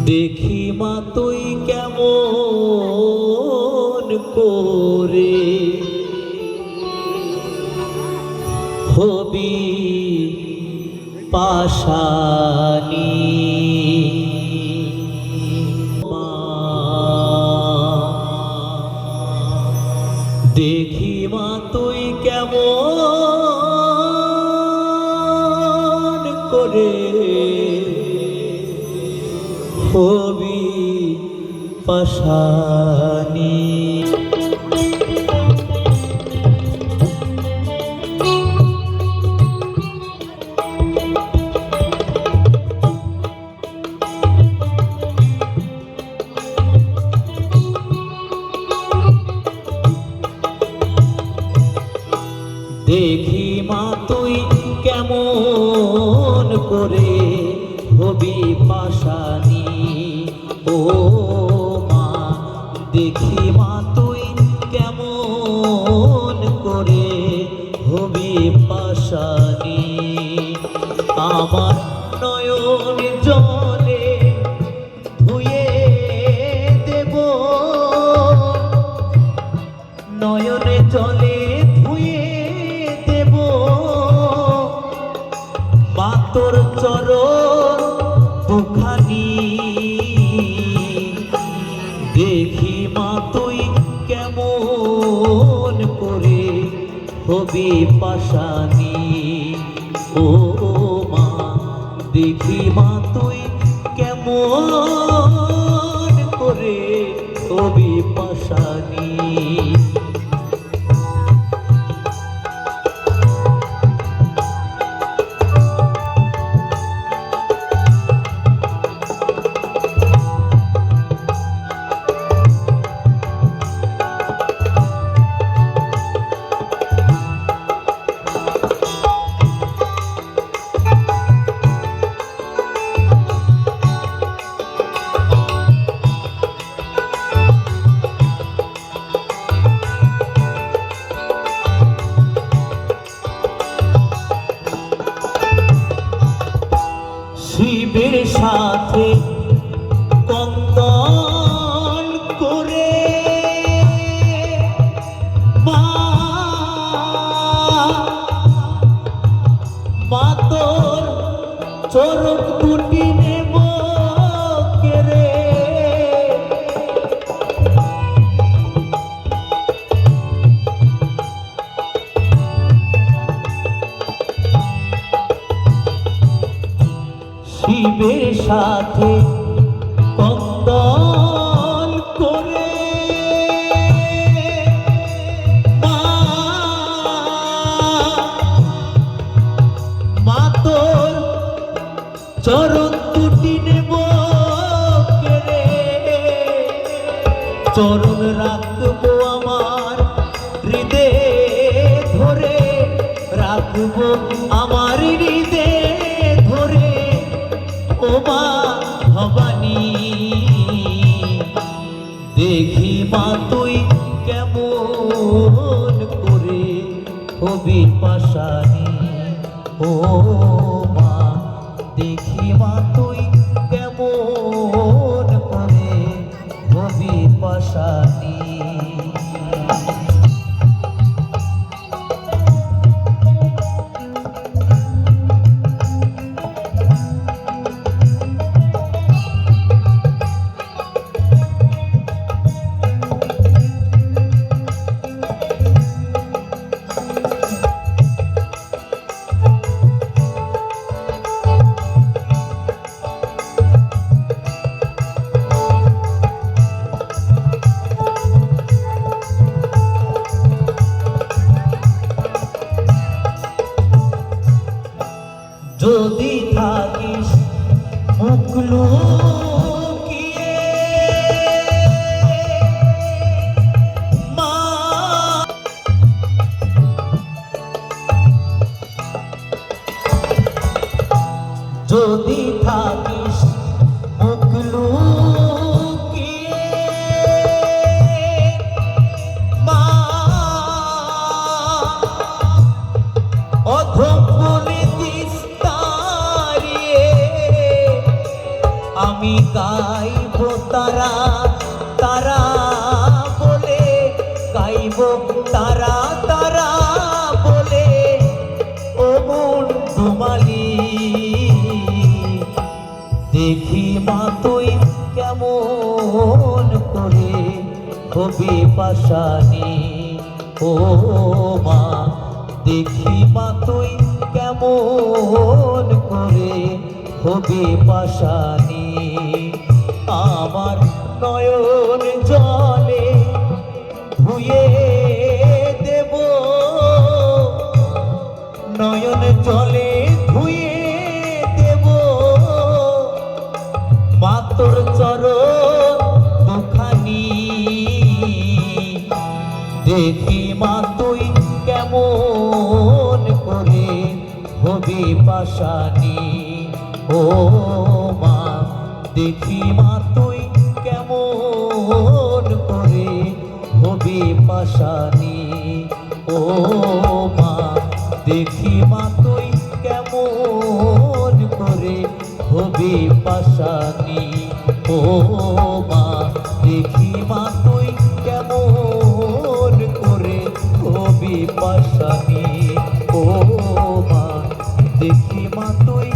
দেখি মা তুই কেমন করে হবি পাশানি দেখি মা তুই কেমন করে হবি পাশানি দেখি মা তুই কেমন করে হবি পাশানি ও মা দেখি মা তুই কেমন করে হবি পাশানি আমার নয়ন জলে ধুয়ে দেব নয়নে জলে ধুয়ে দেব মা তোর চরণ দুখানি দেখি মা তুই কেমন করে হবি পাশানি ও মা দেখি মা তুই কেমন করে হবি পাশানি শিবের সাথে কন্দন করে মা তোর চরণ দুটি নেব কেড়ে শিবের সাথে কন্দন করে মা তোর চরণ দুটি নেব কেড়ে চরণ রাখবো আমার হৃদয়ে ধরে রাখবো আমার হৃদয়ে ধরে ও মা ভবানী দেখি মা তুই কেমন করে হবি পাশানি ও মা দেখি মা তুই কেমন করে হবি পাশানি যদি থাকিস মুখ লুকিয়ে মা যদি থাকিস মুখ লুকিয়ে মা অধম বলে দিস আমি গাইব তারা তারা বলে, গাইব তারা তারা বলে, ও মন তোমালি দেখি মা তুই কেমন করে হবি পাশানি। ও মা দেখি মা তুই কেমন করে হবি পাশানি। আমার নয়ন জলে ধুয়ে দেব, নয়ন জলে ধুয়ে দেব মা তোর চরণ দুখানি। দেখি মা তুই কেমন করে হবি পাশানি। ও মা দেখি মা তুই কেমন করে হবি পাশানি। ও মা দেখি মা তুই কেমন করে হবি পাশানি। ও মা দেখি মা তুই কেমন করে হবি পাশানি। ও মা দেখি মা তুই